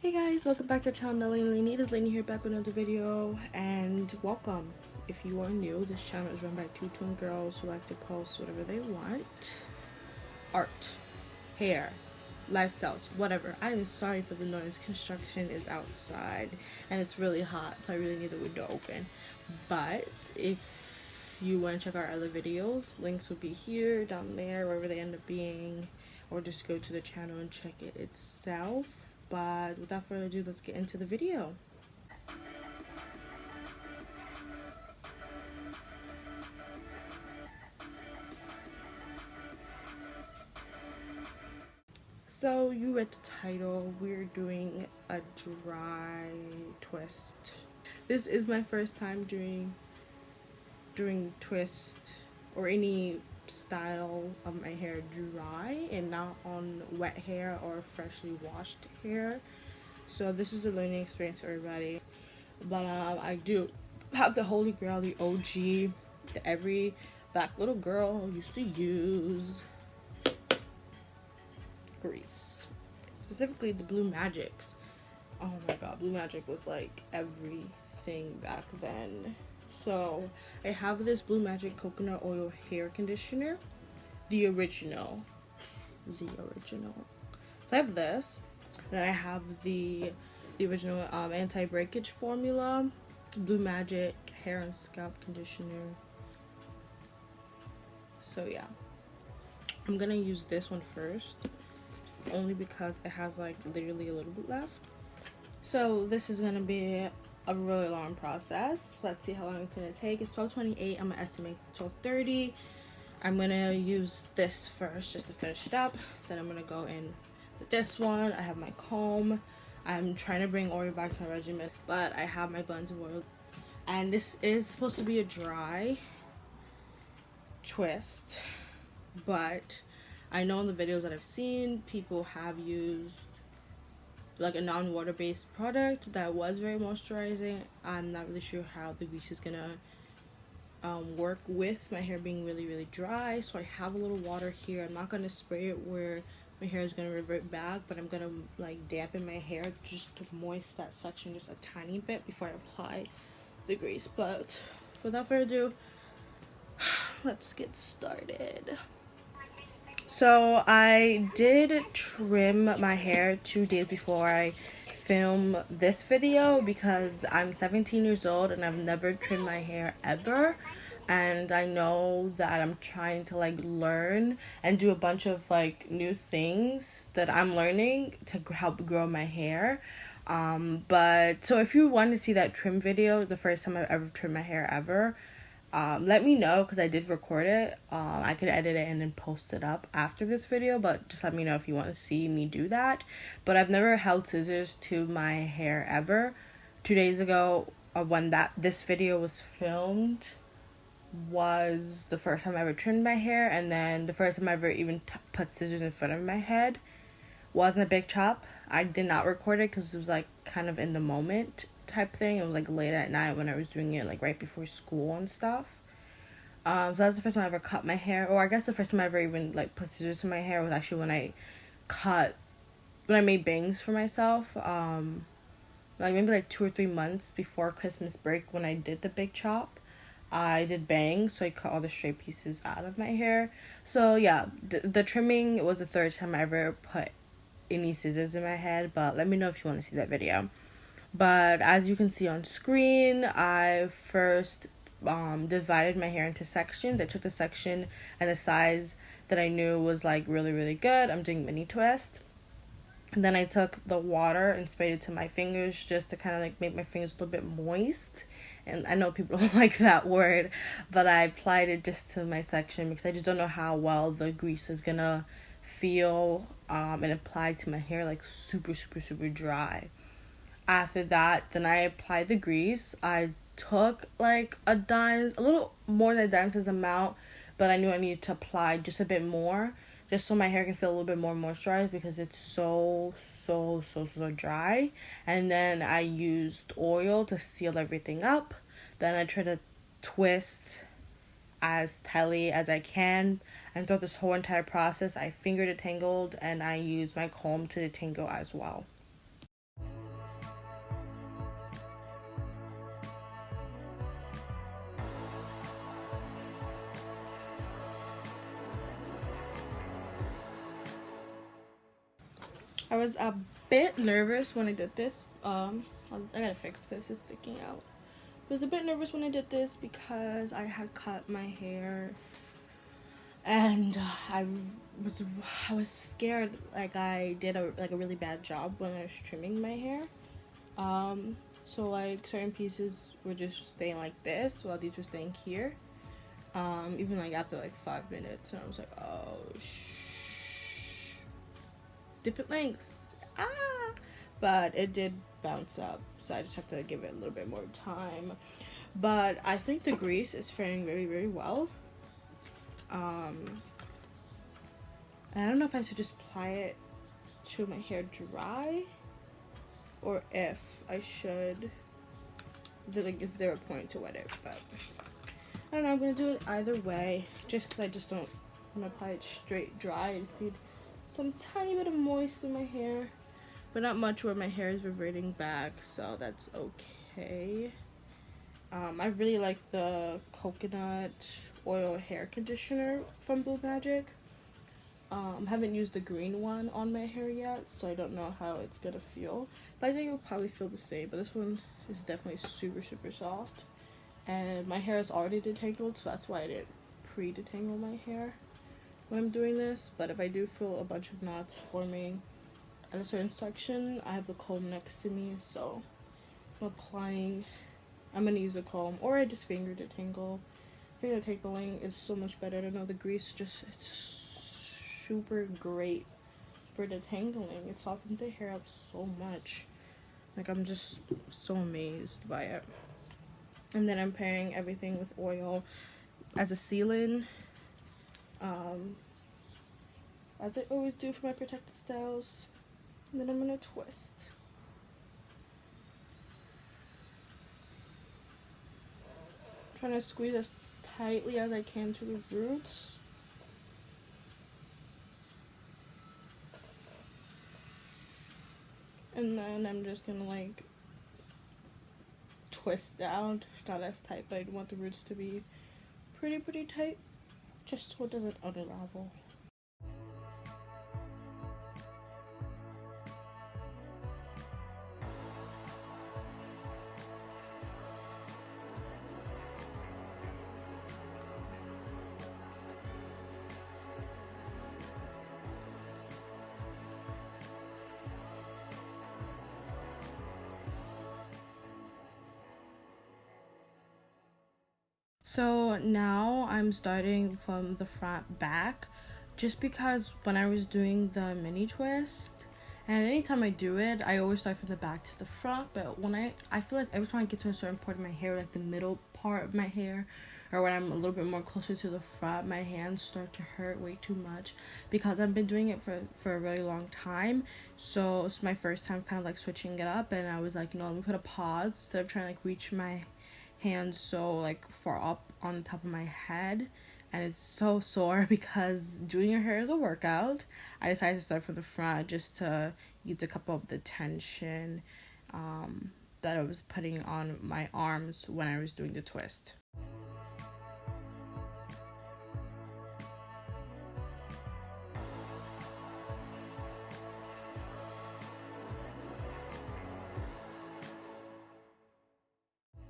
Hey guys, welcome back to the channel. It is Lainey here, back with another video, and welcome. If you are new, this channel is run by two twin girls who like to post whatever they want. Art, hair, lifestyles, whatever. I am sorry for the noise. Construction is outside and it's really hot, so I really need the window open. But if you want to check our other videos, links will be here, down there, wherever they end up being, or just go to the channel and check it itself. But without further ado, let's get into the video. So you read the title, we're doing a dry twist. This is my first time doing twist or any style of my hair dry and not on wet hair or freshly washed hair. So this is a learning experience for everybody. But I do have the holy grail, the OG that every black little girl used to use. Grease. Specifically the Blue Magics. Oh my god, Blue Magic was like everything back then. So I have this Blue Magic coconut oil hair conditioner. The original. So I have this. Then I have the original anti-breakage formula. Blue Magic hair and scalp conditioner. So yeah. I'm gonna use this one first. Only because it has like literally a little bit left. So this is gonna be a really long process. Let's see how long it's gonna take. It's 12:28. I'm gonna estimate 12:30. I'm gonna use this first just to finish it up. Then I'm gonna go in with this one. I have my comb. I'm trying to bring oil back to my regimen, but I have my buns of oil. And this is supposed to be a dry twist, but I know in the videos that I've seen, people have used like a non-water based product that was very moisturizing. I'm not really sure how the grease is gonna work with my hair being really dry. So I have a little water here. I'm not gonna spray it where my hair is gonna revert back, but I'm gonna like dampen my hair just to moist that section just a tiny bit before I apply the grease. But without further ado, let's get started. So I did trim my hair 2 days before I film this video because I'm 17 years old and I've never trimmed my hair ever. And I know that I'm trying to like learn and do a bunch of like new things that I'm learning to help grow my hair. But so if you want to see that trim video, the first time I've ever trimmed my hair ever, let me know because I did record it. I could edit it and then post it up after this video, but just let me know if you want to see me do that. But I've never held scissors to my hair ever. 2 days ago, when this video was filmed, was the first time I ever trimmed my hair, and then the first time I ever even put scissors in front of my head wasn't a big chop. I did not record it because it was like kind of in the moment type thing. It was like late at night when I was doing it, like right before school and stuff. So that's the first time I ever cut my hair, or I guess the first time I ever even like put scissors in my hair was actually when I made bangs for myself. Like maybe like 2 or 3 months before Christmas break when I did the big chop. I did bangs, so I cut all the straight pieces out of my hair. So yeah, the trimming was the third time I ever put any scissors in my head, but let me know if you want to see that video. But as you can see on screen, I first divided my hair into sections. I took the section and the size that I knew was like really good. I'm doing mini twist. And then I took the water and sprayed it to my fingers just to kind of like make my fingers a little bit moist. And I know people don't like that word, but I applied it just to my section because I just don't know how well the grease is gonna feel and apply to my hair like super dry. After that, then I applied the grease. I took like a little more than a dime amount, but I knew I needed to apply just a bit more, just so my hair can feel a little bit more moisturized because it's so dry. And then I used oil to seal everything up. Then I tried to twist as tightly as I can, and throughout this whole entire process I finger detangled and I used my comb to detangle as well. I was a bit nervous when I did this. I gotta fix this, it's sticking out. I was a bit nervous when I did this because I had cut my hair, and was I was scared like I did a really bad job when I was trimming my hair. So like certain pieces were just staying like this while these were staying here. Even like after like 5 minutes, and I was like, oh different lengths. But it did bounce up, so I just have to give it a little bit more time. But I think the grease is faring very, very well. I don't know if I should just apply it to my hair dry, or if I should, like, is there a point to wet it? But I don't know, I'm gonna do it either way, just because I just don't want to apply it straight dry. I just need some tiny bit of moist in my hair, but not much where my hair is reverting back, so that's okay. I really like the coconut oil hair conditioner from Blue Magic. Haven't used the green one on my hair yet, so I don't know how it's gonna feel, but I think it'll probably feel the same. But this one is definitely super, super soft, and my hair is already detangled, so that's why I didn't pre-detangle my hair when I'm doing this. But if I do feel a bunch of knots forming at a certain section, I have the comb next to me, so I'm gonna use a comb, or I just finger detangle. Finger detangling is so much better. I don't know, the grease it's just super great for detangling. It softens the hair up so much. Like, I'm just so amazed by it. And then I'm pairing everything with oil as a sealant, as I always do for my protective styles. And then I'm gonna twist. Trying to squeeze as tightly as I can to the roots. And then I'm just gonna like twist down. It's not as tight, but I want the roots to be pretty tight, just so it doesn't unravel. So now I'm starting from the front back, just because when I was doing the mini twist, and anytime I do it, I always start from the back to the front. But when I feel like every time I get to a certain part of my hair, like the middle part of my hair, or when I'm a little bit more closer to the front, my hands start to hurt way too much, because I've been doing it for a really long time. So it's my first time kind of like switching it up, and I was like, let me put a pause instead of trying to like reach my hands so like far up on the top of my head, and it's so sore because doing your hair is a workout. I decided to start from the front just to ease a couple of the tension that I was putting on my arms when I was doing the twist.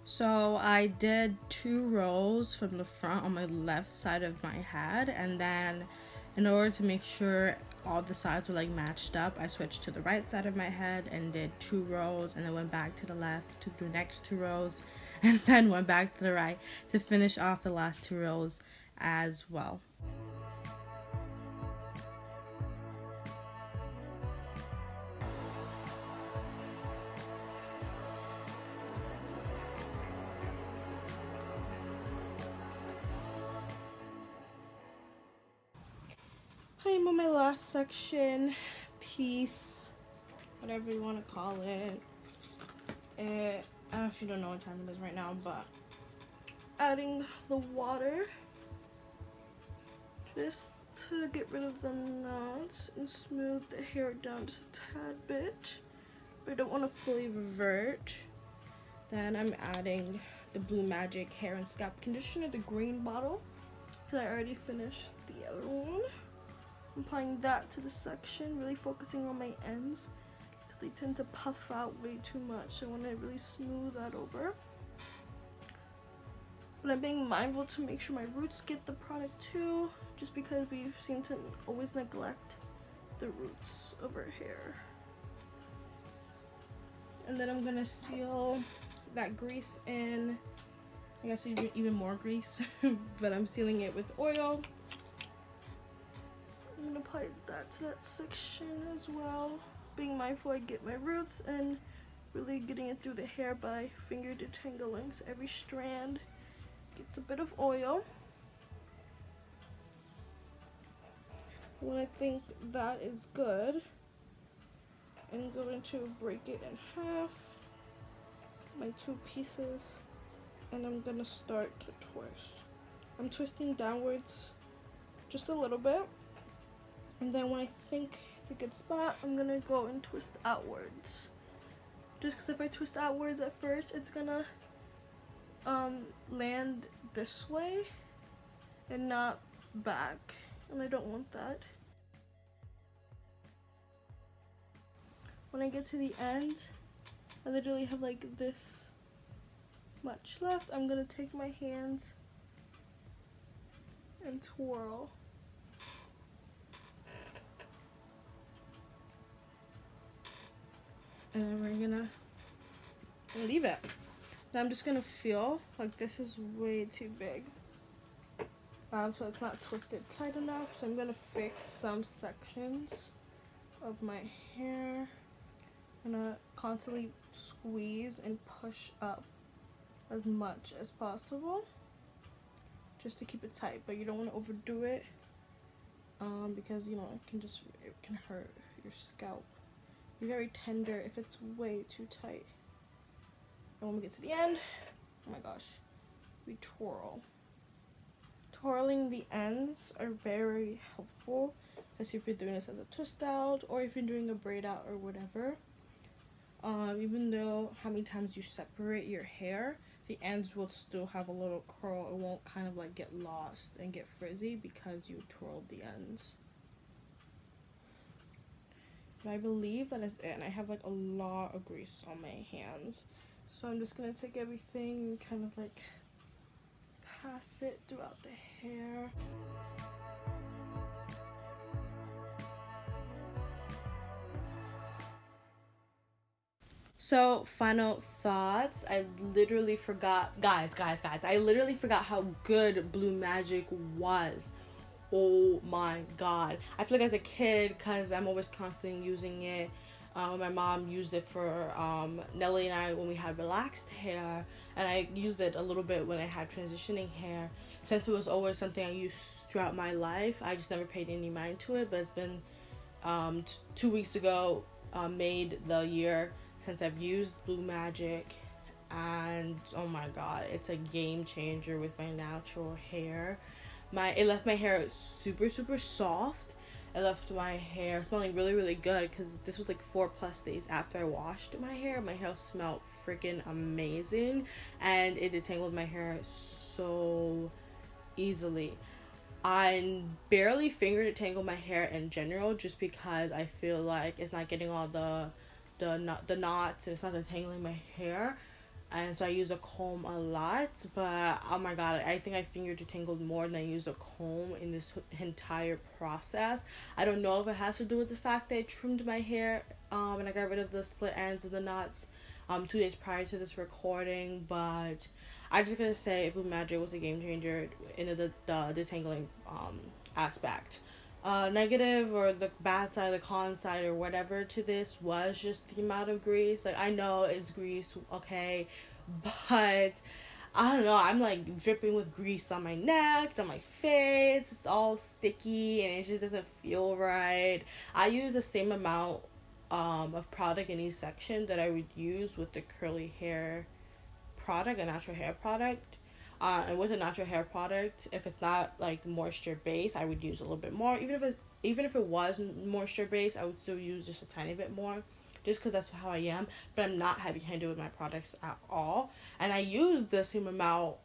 So I did 2 rows from the front on my left side of my head, and then in order to make sure all the sides were like matched up, I switched to the right side of my head and did 2 rows, and then went back to the left to do the next 2 rows, and then went back to the right to finish off the last 2 rows as well. I'm on my last section, piece, whatever you want to call it. I actually don't know what time it is right now, but adding the water just to get rid of the knots and smooth the hair down just a tad bit, but I don't want to fully revert. Then I'm adding the Blue Magic hair and scalp conditioner, the green bottle, because I already finished the other one. I'm applying that to the section, really focusing on my ends because they tend to puff out way too much. So I want to really smooth that over. But I'm being mindful to make sure my roots get the product too, just because we seem to always neglect the roots of our hair. And then I'm gonna seal that grease in. I guess even more grease, but I'm sealing it with oil. I'm gonna apply that to that section as well. Being mindful I get my roots and really getting it through the hair by finger detangling. So every strand gets a bit of oil. When I think that is good, I'm going to break it in half, my two pieces, and I'm gonna start to twist. I'm twisting downwards just a little bit, and then when I think it's a good spot, I'm gonna go and twist outwards. Just because if I twist outwards at first, it's gonna land this way and not back, and I don't want that. When I get to the end, I literally have like this much left. I'm gonna take my hands and twirl. And then we're gonna leave it. Now I'm just gonna feel like this is way too big. So it's not twisted tight enough. So I'm gonna fix some sections of my hair. I'm gonna constantly squeeze and push up as much as possible just to keep it tight, but you don't want to overdo it because you know it can hurt your scalp. Be very tender if it's way too tight. And when we get to the end, oh my gosh, we twirl. Twirling the ends are very helpful, especially if you're doing this as a twist out or if you're doing a braid out or whatever. Even though how many times you separate your hair, the ends will still have a little curl. It won't kind of like get lost and get frizzy because you twirled the ends. But I believe that is it. And I have like a lot of grease on my hands. So I'm just going to take everything and kind of like pass it throughout the hair. So, final thoughts. I literally forgot, guys, I literally forgot how good Blue Magic was. Oh my god. I feel like as a kid, because I'm always constantly using it. My mom used it for Nelly and I when we had relaxed hair, and I used it a little bit when I had transitioning hair. Since it was always something I used throughout my life, I just never paid any mind to it. But it's been 2 weeks ago, made the year since I've used Blue Magic, and oh my god, it's a game changer with my natural hair. It left my hair super soft. It left my hair smelling really good because this was like 4+ days after I washed my hair. My hair smelled freaking amazing, and it detangled my hair so easily. I barely finger detangle my hair in general just because I feel like it's not getting all the knots, and it's not detangling my hair, and so I use a comb a lot. But oh my god, I think I finger detangled more than I used a comb in this entire process. I don't know if it has to do with the fact that I trimmed my hair and I got rid of the split ends and the knots 2 days prior to this recording, but I just gotta say Blue Magic was a game changer in the detangling aspect. Negative or the bad side, the con side, or whatever to this was just the amount of grease. Like, I know it's grease, okay, but I don't know. I'm like dripping with grease on my neck, on my face. It's all sticky and it just doesn't feel right. I use the same amount of product in each section that I would use with the curly hair product, a natural hair product. And with a natural hair product, if it's not like moisture based, I would use a little bit more. Even if it was moisture based, I would still use just a tiny bit more, just because that's how I am. But I'm not heavy handed with my products at all, and I use the same amount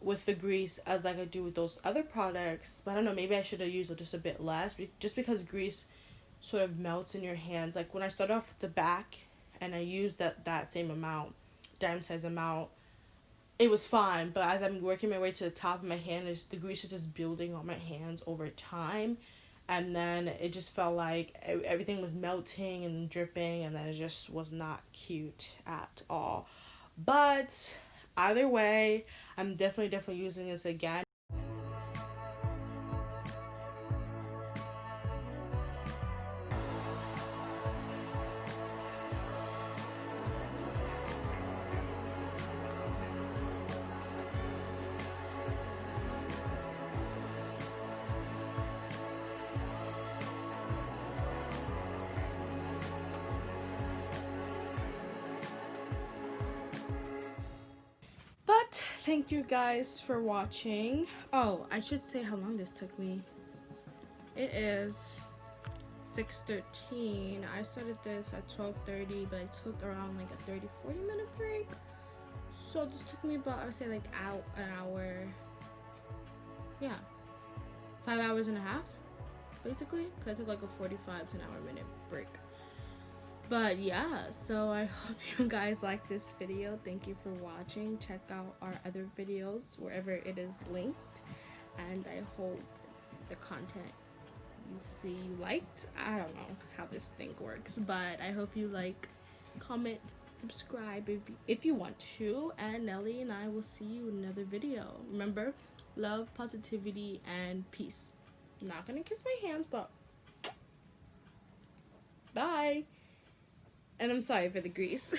with the grease as like I do with those other products. But I don't know, maybe I should have used just a bit less, just because grease sort of melts in your hands. Like when I start off the back and I use that same amount, dime size amount, it was fine. But as I'm working my way to the top of my hand, the grease is just building on my hands over time. And then it just felt like everything was melting and dripping, and then it just was not cute at all. But either way, I'm definitely using this again. But thank you guys for watching. Oh, I should say how long this took me. It is 6:13. I started this at 12:30, but I took around like a 30-40 minute break. So this took me about, I would say like an hour. Yeah, 5 hours and a half, basically. Cause I took like a 45 to an hour minute break. But yeah, so I hope you guys like this video. Thank you for watching. Check out our other videos wherever it is linked. And I hope the content you see you liked. I don't know how this thing works, but I hope you like, comment, subscribe if you want to. And Nelly and I will see you in another video. Remember, love, positivity, and peace. I'm not gonna kiss my hands, but bye. And I'm sorry for the grease.